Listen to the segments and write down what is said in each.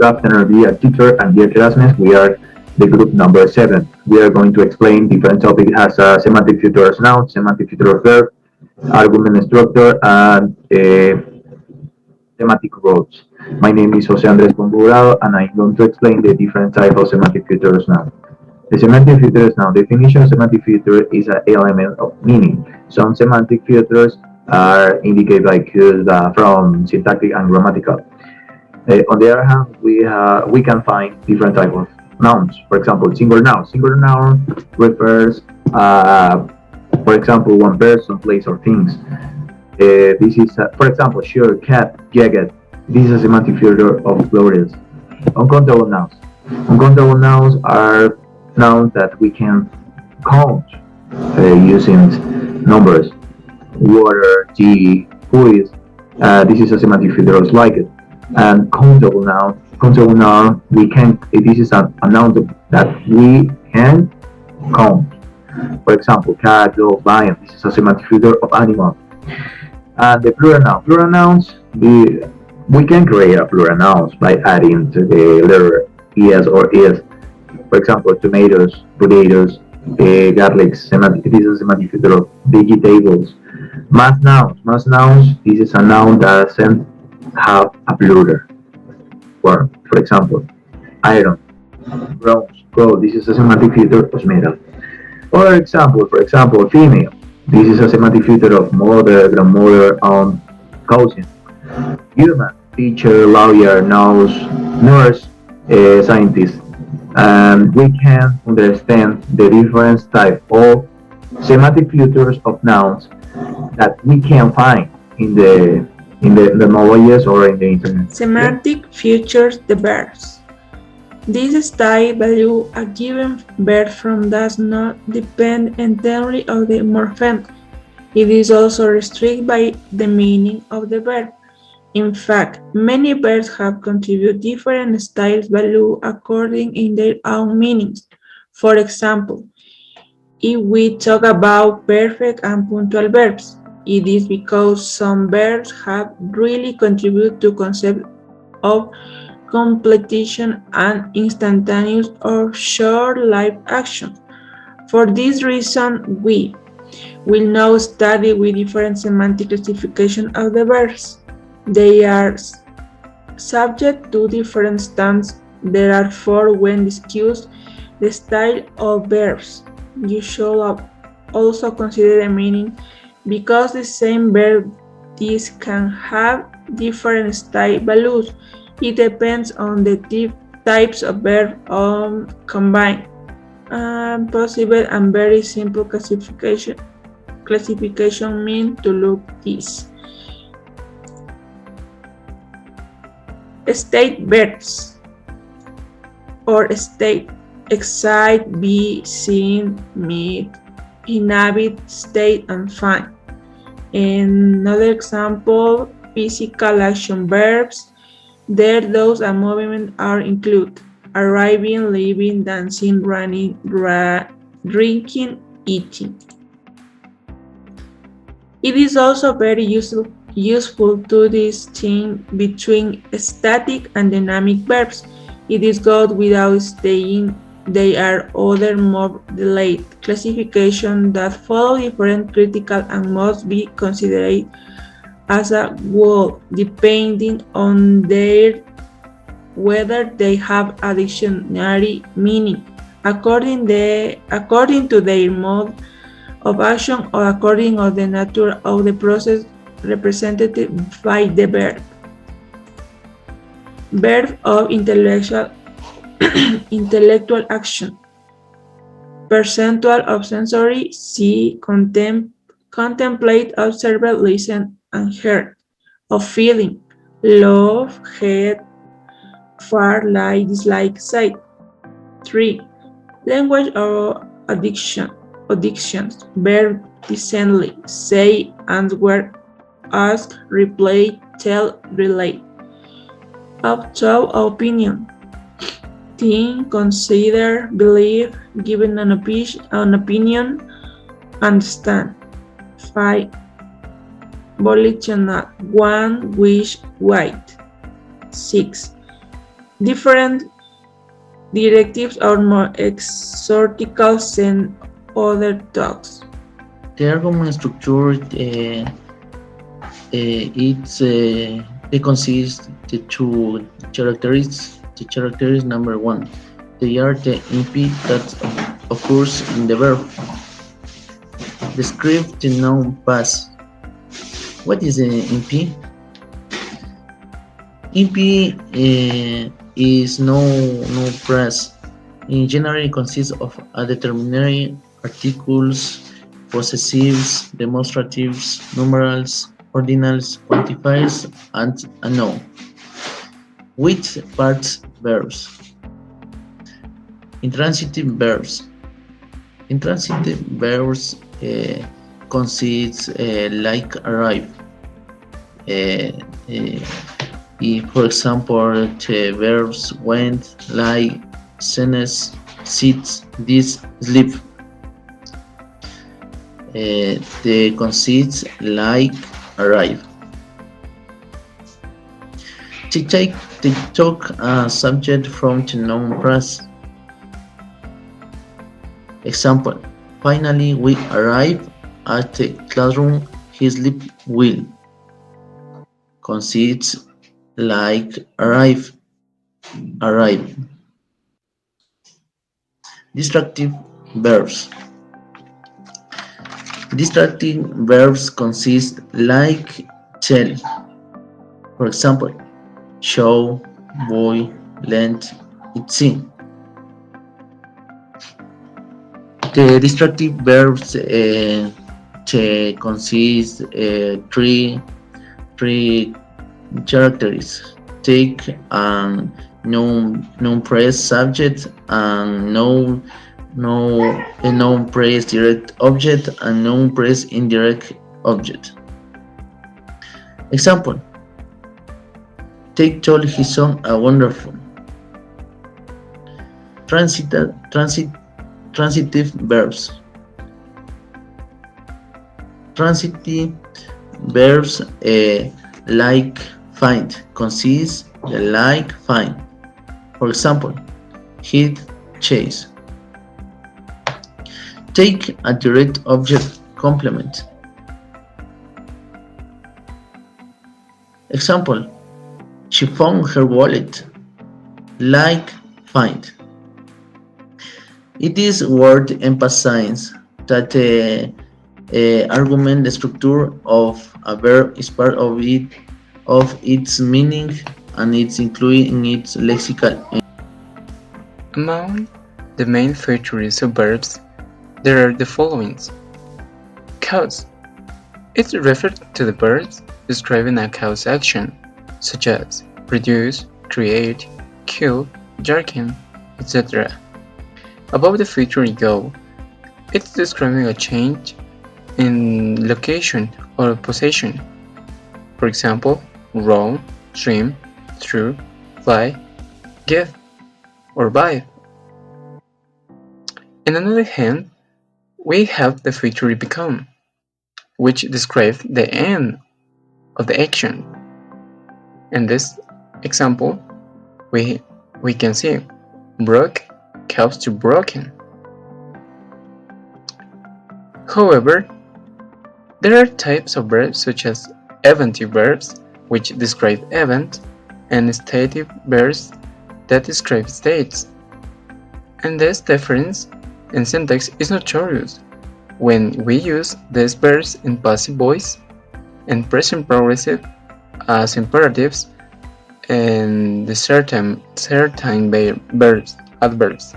Good afternoon, dear teacher and dear classmates. We are the group number 7. We are going to explain different topics as semantic future noun, semantic future verb, argument structure, and semantic roles. My name is Jose Andres Bomburado, and I'm going to explain the different types of semantic futures noun. The semantic futures noun definition of semantic future is an element of meaning. Some semantic futures are indicated by cues from syntactic and grammatical. On the other hand, we can find different types of nouns. For example, singular noun. Singular noun refers, for example, one person, place, or things. This is, for example, sure, cat, jacket. This is a semantic future of plurals. Uncountable nouns. Uncountable nouns are nouns that we can count using numbers. Water, tea, who is. This is a semantic future of like it. And countable noun. Countable noun, we can. This is a noun that we can count. For example, cat, dog, lion. This is a semantic future of animal. And the plural noun. Plural nouns, we can create a plural nouns by adding to the letter es or is. For example, tomatoes, potatoes, garlic. This is a semantic future of vegetables. Mass nouns. Mass nouns. This is a noun that doesn't have a plural form. For example, iron, bronze, gold. This is a semantic future of metal. Other example, for example, female. This is a semantic future of mother, grandmother, aunt, cousin. Human, teacher, lawyer, nurse, scientist. And we can understand the different type of semantic futures of nouns that we can find in the knowledges or in the internet. Semantic futures the verbs. This style value a given verb from does not depend entirely on the morpheme. It is also restricted by the meaning of the verb. In fact, many verbs have contributed different styles value according in their own meanings. For example, if we talk about perfect and punctual verbs, it is because some verbs have really contributed to concept of completion and instantaneous or short-lived action. For this reason, we will now study with different semantic classification of the verbs. They are subject to different standards. There are 4 when discussed the style of verbs. You should also consider the meaning because the same verb this can have different style values. It depends on the types of verb combined. Possible and very simple classification mean to look this. State verbs or state: excite, be, seen, meet, inhabit, state, and find. Another example, physical action verbs. There, those and movement are included: arriving, leaving, dancing, running, drinking, eating. It is also very useful to distinguish between static and dynamic verbs. It is good without saying they are other more delayed classification that follow different critical and must be considered as a whole, depending on whether they have a dictionary meaning, according to their mode of action or according to the nature of the process represented by the verb. Verb of intellectual action. Percentual of sensory: see, contemplate, observe, listen, and hear. Of feeling: love, hate, far, like, dislike, sight. 3. Language or addictions. Verb: decently, say, answer, ask, reply, tell, relate. Of thought, opinion: think, consider, believe, giving an opinion, understand. 5. Volitional: want, wish, wait. 6. different directives are more exotical than other dogs. The argument structure it consists the two characteristics. The characteristic number one, they are the NP that occurs in the verb. Describe the noun past. What is the NP? NP is no phrase. In general, it consists of a determinary articles, possessives, demonstratives, numerals, ordinals, quantifiers, and a noun. With parts verbs. Intransitive verbs. Intransitive verbs consists like arrive. If, for example, the verbs went, lie, sentence, sit, this, sleep. The consists like arrive. They took a subject from the noun phrase. Example: finally we arrive at the classroom. His sleep will. Consists like arrive. Distractive verbs. Distracting verbs consist like tell. For example, show, boy, lend, it's. The distractive verbs consist three characters. Take a noun phrase subject and noun phrase direct object and noun phrase indirect object. Example: Take told his son a wonderful. Transitive verbs. Transitive verbs like find consist the like find. For example, hit, chase. Take a direct object complement. Example: she found her wallet. Like find. It is worth emphasizing that the argument structure of a verb is part of its meaning and it's included in its lexical. Among the main features of verbs, there are the following. Cause. It refers to the verbs describing a cause action, such as produce, create, kill, darken, etc. Above the feature go, it's describing a change in location or position. For example, roam, swim, through, fly, give, or buy. On the other hand, we have the feature become, which describes the end of the action. In this example, we can see broke comes to broken. However, there are types of verbs such as eventive verbs, which describe event, and stative verbs that describe states. And this difference in syntax is notorious when we use these verbs in passive voice and present progressive as imperatives and the certain verbs, adverbs.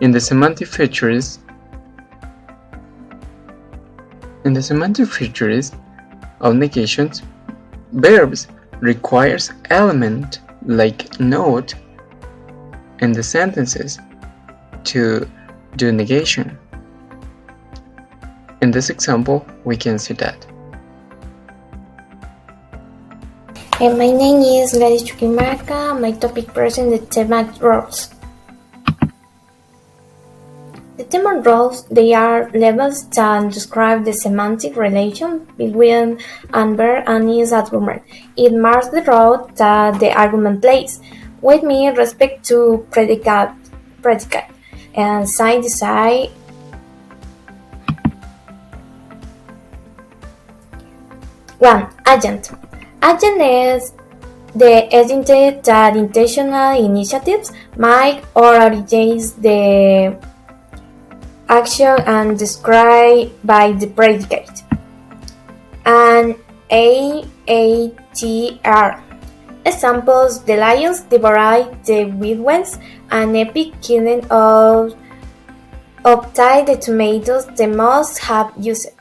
In the semantic features of negations, verbs requires element like note in the sentences to do negation. In this example, we can see that. My name is Gladys Chuquimaca. My topic present the semantic roles. The semantic roles, they are levels that describe the semantic relation between an verb and its argument. It marks the role that the argument plays. with me respect to predicate and sign design. 1. Agent. Agent is the entity that intentional initiatives might or originates the action and described by the predicate. And AATR. Examples: the lions devoured the wheatwells, an epic killing of the tomatoes they must have used.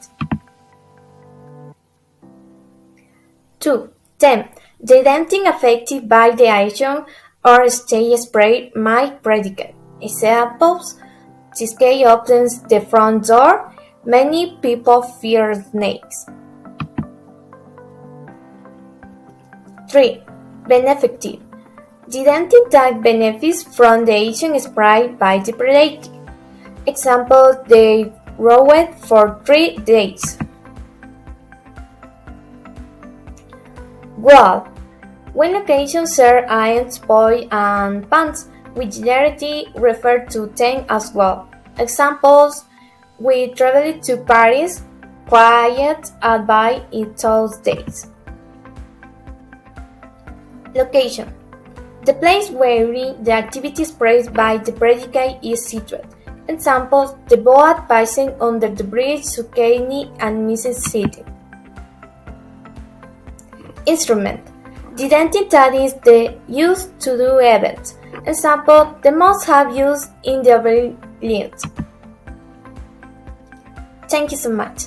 2. Them. The identity affected by the action or stage spread might predicate. Examples: this guy opens the front door. Many people fear snakes. 3. Benefitive. The identity that benefits from the action spread by the predicate. Example: they rowed for 3 days. Well, when occasions share ants, boy, and pants, we generally refer to them as well. Examples: we traveled to Paris, quiet advice in those days. Location. The place where the activity spread by the predicate is situated. Examples: the boat passing under the bridge, Zucchini and Mississippi. Instrument. The identity that is the used to do event. Example: the most have used in the obedience. Thank you so much.